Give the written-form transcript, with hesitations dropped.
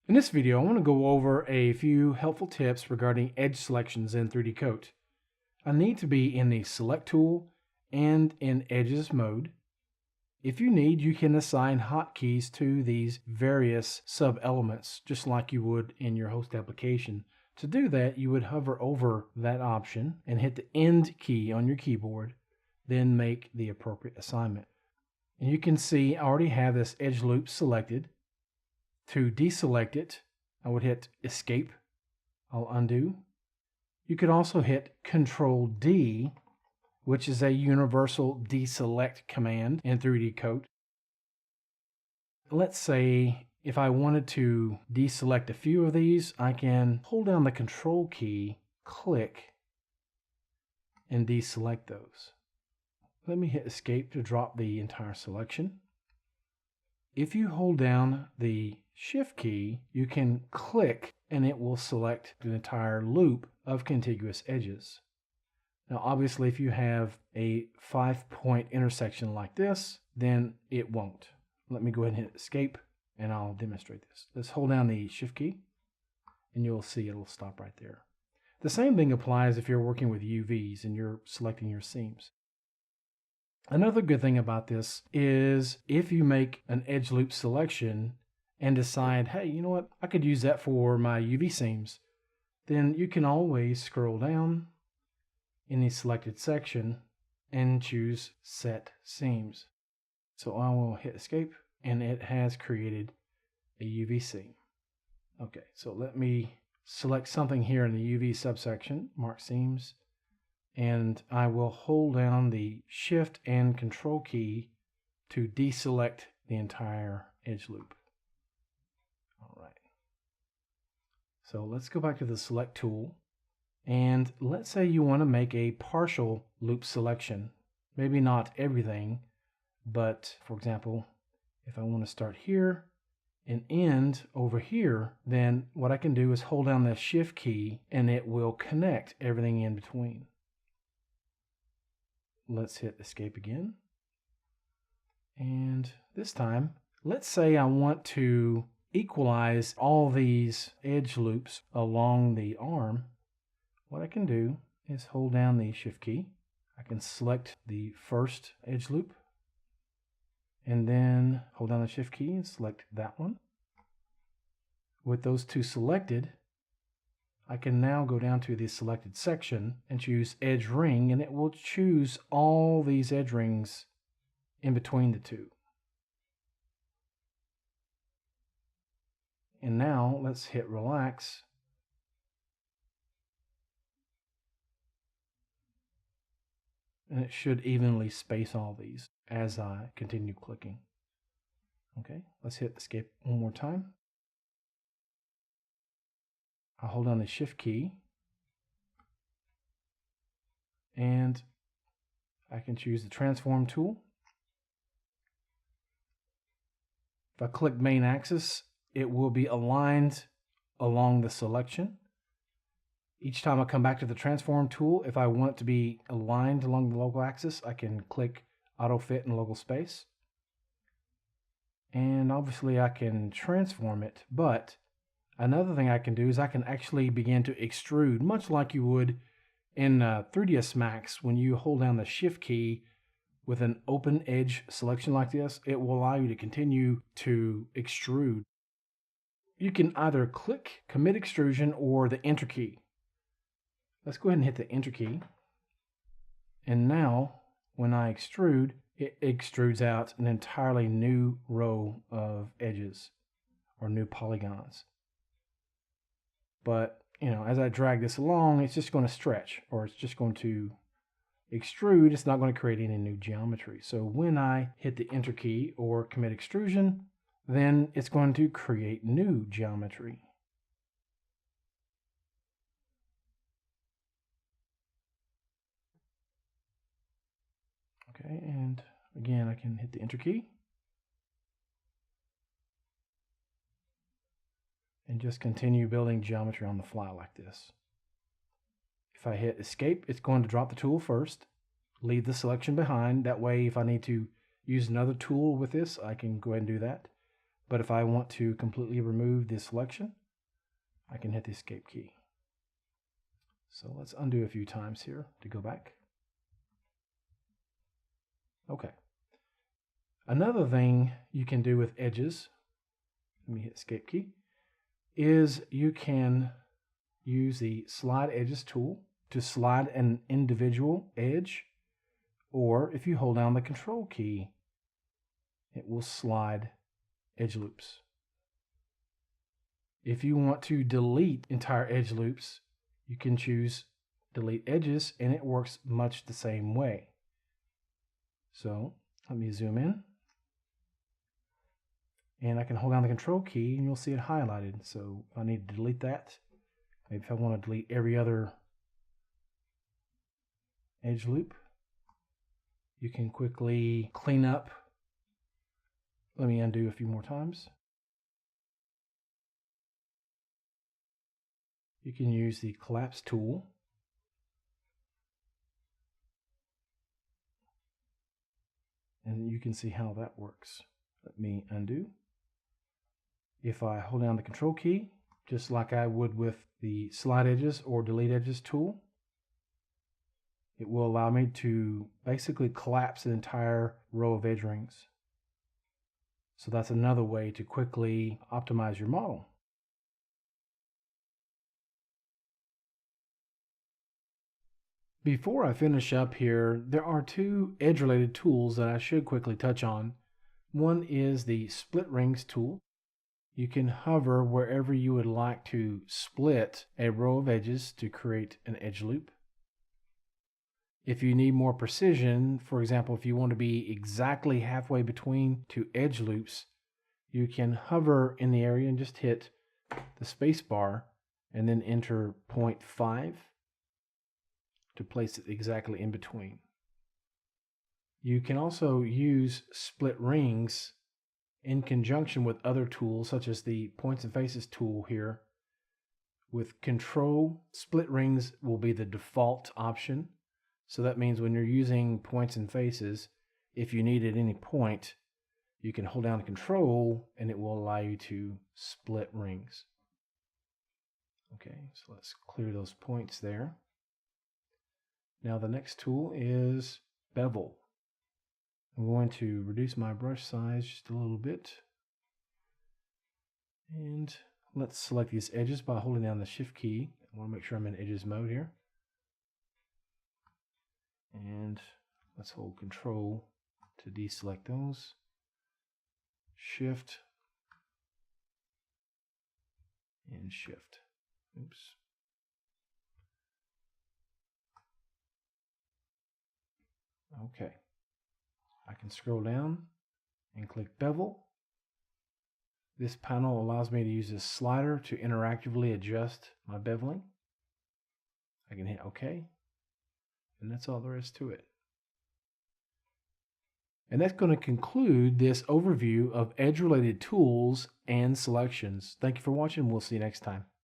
In this video, I want to go over a few helpful tips regarding edge selections in 3D Coat. I need to be in the Select tool and in Edges mode. If you need, you can assign hotkeys to these various sub-elements, just like you would in your host application. To do that, you would hover over that option and hit the End key on your keyboard, then make the appropriate assignment. And you can see I already have this edge loop selected. To deselect it, I would hit Escape. I'll undo. You could also hit Control D, which is a universal deselect command in 3D Coat. Let's say if I wanted to deselect a few of these, I can hold down the Control key, click, and deselect those. Let me hit Escape to drop the entire selection. If you hold down the Shift key, you can click and it will select the entire loop of contiguous edges. Now obviously if you have a 5-point intersection like this, then it won't. Let me go ahead and hit Escape and I'll demonstrate this. Let's hold down the Shift key and you'll see it'll stop right there. The same thing applies if you're working with UVs and you're selecting your seams. Another good thing about this is if you make an edge loop selection and decide, hey, you know what, I could use that for my UV seams, then you can always scroll down in the selected section and choose Set Seams. So I will hit Escape and it has created a UV seam. Okay, so let me select something here in the UV subsection, Mark Seams, and I will hold down the Shift and Control key to deselect the entire edge loop. All right. So let's go back to the Select tool, and let's say you want to make a partial loop selection. Maybe not everything, but for example, if I want to start here and end over here, then what I can do is hold down the Shift key and it will connect everything in between. Let's hit Escape again. And this time, let's say I want to equalize all these edge loops along the arm. What I can do is hold down the Shift key. I can select the first edge loop and then hold down the Shift key and select that one. With those two selected, I can now go down to the selected section and choose Edge Ring, and it will choose all these edge rings in between the two. And now let's hit Relax. And it should evenly space all these as I continue clicking. Okay, let's hit Escape one more time. I'll hold down the Shift key and I can choose the Transform tool. If I click Main Axis, it will be aligned along the selection. Each time I come back to the Transform tool, if I want it to be aligned along the local axis, I can click Auto Fit in local space. And obviously I can transform it, but another thing I can do is I can actually begin to extrude, much like you would in 3ds Max. When you hold down the Shift key with an open edge selection like this, it will allow you to continue to extrude. You can either click Commit Extrusion or the Enter key. Let's go ahead and hit the Enter key. And now, when I extrude, it extrudes out an entirely new row of edges or new polygons. But, you know, as I drag this along, it's just going to stretch, or it's just going to extrude. It's not going to create any new geometry. So when I hit the Enter key or Commit Extrusion, then it's going to create new geometry. Okay, and again, I can hit the Enter key and just continue building geometry on the fly like this. If I hit Escape, it's going to drop the tool first, leave the selection behind. That way, if I need to use another tool with this, I can go ahead and do that. But if I want to completely remove this selection, I can hit the escape key. So let's undo a few times here to go back. Okay. Another thing you can do with edges, let me hit escape key, is you can use the slide edges tool to slide an individual edge, or if you hold down the control key, it will slide edge loops. If you want to delete entire edge loops, you can choose delete edges, and it works much the same way. So let me zoom in, and I can hold down the control key and you'll see it highlighted. So if I need to delete that, maybe if I want to delete every other edge loop, you can quickly clean up. Let me undo a few more times. You can use the collapse tool and you can see how that works. Let me undo. If I hold down the control key, just like I would with the slide edges or delete edges tool, it will allow me to basically collapse an entire row of edge rings. So that's another way to quickly optimize your model. Before I finish up here, there are two edge-related tools that I should quickly touch on. One is the split rings tool. You can hover wherever you would like to split a row of edges to create an edge loop. If you need more precision, for example, if you want to be exactly halfway between two edge loops, you can hover in the area and just hit the space bar and then enter 0.5 to place it exactly in between. You can also use split rings in conjunction with other tools such as the points and faces tool here. With control, split rings will be the default option. So that means when you're using points and faces, if you need at any point, you can hold down control and it will allow you to split rings. Okay, so let's clear those points there. Now the next tool is bevel. I'm going to reduce my brush size just a little bit. And let's select these edges by holding down the shift key. I want to make sure I'm in edges mode here. And let's hold control to deselect those. Shift and shift. Oops. Okay. I can scroll down and click bevel. This panel allows me to use this slider to interactively adjust my beveling. I can hit OK, and that's all there is to it. And that's going to conclude this overview of edge-related tools and selections. Thank you for watching. We'll see you next time.